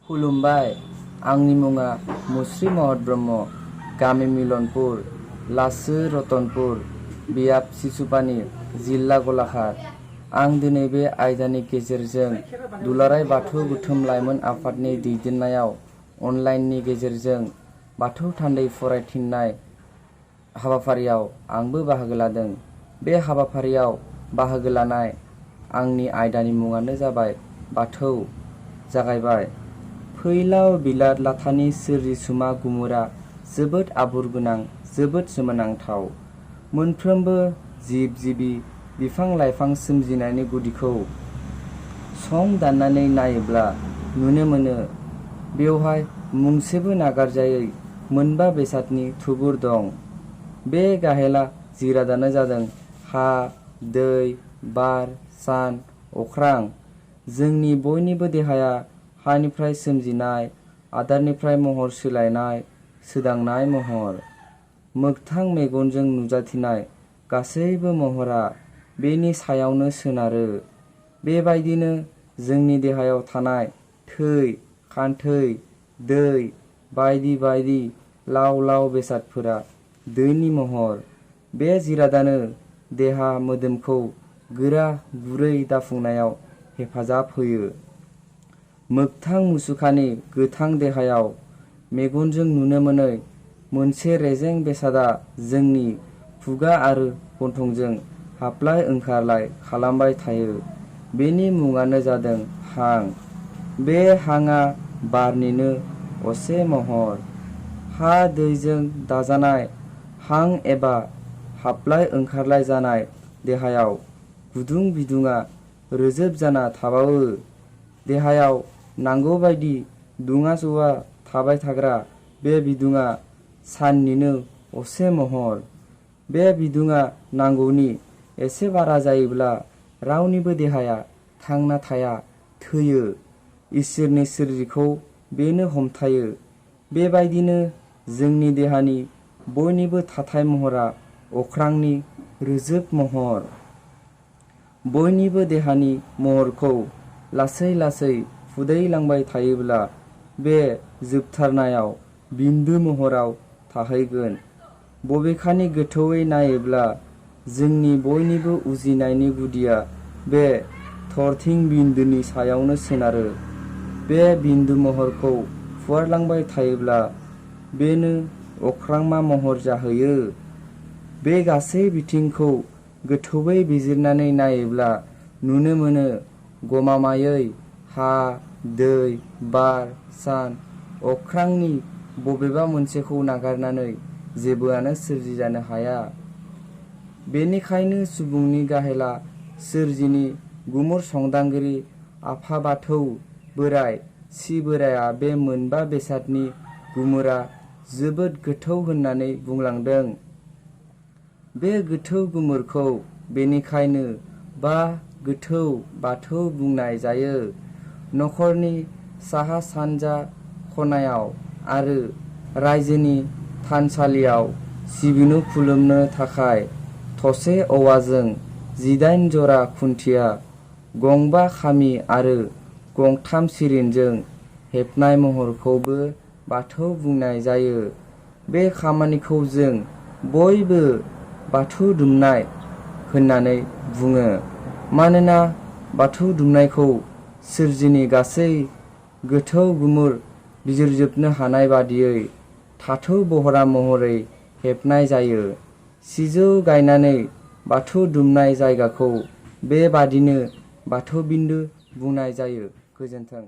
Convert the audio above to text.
खुलुमबाय, आंनि मुङा मुस्रि महत ब्रह्म, गामि मिलनपुर, लासो रतनपुर, बियाब सिसुपानी, जिल्ला गलाघाट। आं दिनै बे आयदानि गेजेरजों दुलाराय बाथौ गोथोम लाइमोन आफादनि दैदेननायाव अनलाइननि गेजेरजों बाथौ थान्दै फरायथिंनाय हाबाफारियाव आंबो बाहागो लादों। बे हाबाफारियाव बाहागो लानाय आंनि आयदानि मुङानो जाबाय बाथौ। जागायबाय। फैलाव बिलात लाथानि सोरजिसुमा गुमुरा जोबोद आबुर गोनां, जोबोद सोमोनांथाव। मोनफ्रोमबो जिब जिबि, बिफां लाइफां सोमजिनायनि गुदिखौ सं दाननानै नायोब्ला नुनो मोनो बेवहाय मुंसेबो नागारजायै मोनबा बेसादनि थुबुर दं। बे गाहेला जिरादानो जादों हा, दै, बार, सान, अख्रां। जोंनि बयनिबो देहाया हानिफ्राय सोमजिनाय, आदारनिफ्राय महर सोलायनाय, सोदांनाय महर। मोगथां मेगनजों नुजाथिनाय गासैबो महरा बेनि सायावनो सोनारो। बेबायदिनो जोंनि देहायाव थानाय थै, खान्थै, दै बायदि बायदि लाव लाव बेसादफोरा दैनि महर। बे जिरादानो देहा मोदोमखौ गोरा गुरै दाफुंनायाव हेफाजाब होयो। मोगथां मुसुखानि गोथां देहायाव मेगनजों नुनो मोनै मोनसे रेजें बेसादा जोंनि खुगा आरो गन्थंजों हाबलाय ओंखारलाय खालामबाय थायो। बेनि मुङानो जादों हां। बे हांआ बारनिनो असे महर। हा दैजों दाजानाय हां एबा हाबलाय ओंखारलाय जानाय देहायाव गुदुं बिदुङा रोजोब जाना थाबावो। देहायाव नांगौबायदि दुङा सुवा थाबाय थाग्रा बे बिदुङा साननिनो असे महर। बे बिदुङा नांगौनि एसे बारा जायोब्ला रावनिबो देहाया थांना थाया, थैयो। इसोरनि सोरजिखौ बेनो हमथायो। बेबायदिनो जोंनि देहानि बयनिबो थाथाय महरा अख्रांनि रोजोब महर। बयनिबो देहानि महरखौ लासै लासै फुदैलांबाय थायोब्ला बे जोबथारनायाव बिन्दु महराव थाहैगोन। बबेखानि गोथौयै नायोब्ला जोंनि बयनिबो उजिनायनि गुदिया बे थरथिं बिन्दुनि सायावनो सोनारो। बे बिन्दु महरखौ फुवारलांबाय थायोब्ला बेनो अख्रांमा महर जाहैयो। बे गासै बिथिंखौ गोथौयै बिजिरनानै नायोब्ला नुनो मोनो गमामायै हा, दै, बार, सान, अख्रांनि बबेबा मोनसेखौ नागारनानै जेबोआनो सोरजिजानो हाया। बेनिखायनो सुबुंनि गाहेला सोरजिनि गुमुर संदांगिरि आफा बाथौ बोराइ सि बोराइया बे मोनबा बेसादनि गुमुरा जोबोद गोथौ होननानै बुंलांदों। बे गोथौ गुमुरखौ बेनिखायनो बा गोथौ बाथौ बुंनाय जायो। नखरनि साहा सानजा खनायाव आरो रायजोनि थानसालियाव सिबिनो खुलुमनो थाखाय थसे औवाजों 18 जरा खुन्थिया, गंबा खामि आरो गंथाम सिरिनजों हेबनाय महरखौबो बाथौ बुंनाय जायो। बे खामानिखौ जों बयबो बाथौ दुमनाय होननानै बुङो। मानोना बाथौ दुमनायखौ सोरजिनि गासै गोथौ गुमुर बिजिरजोबनो हानाय बादियै थाथौ बहरा महरै हेबनाय जायो। सिजौ गायनानै बाथौ दुमनाय जायगाखौ बेबादिनो बाथौ बिन्दु बुंनाय जायो। गोजोन्थों।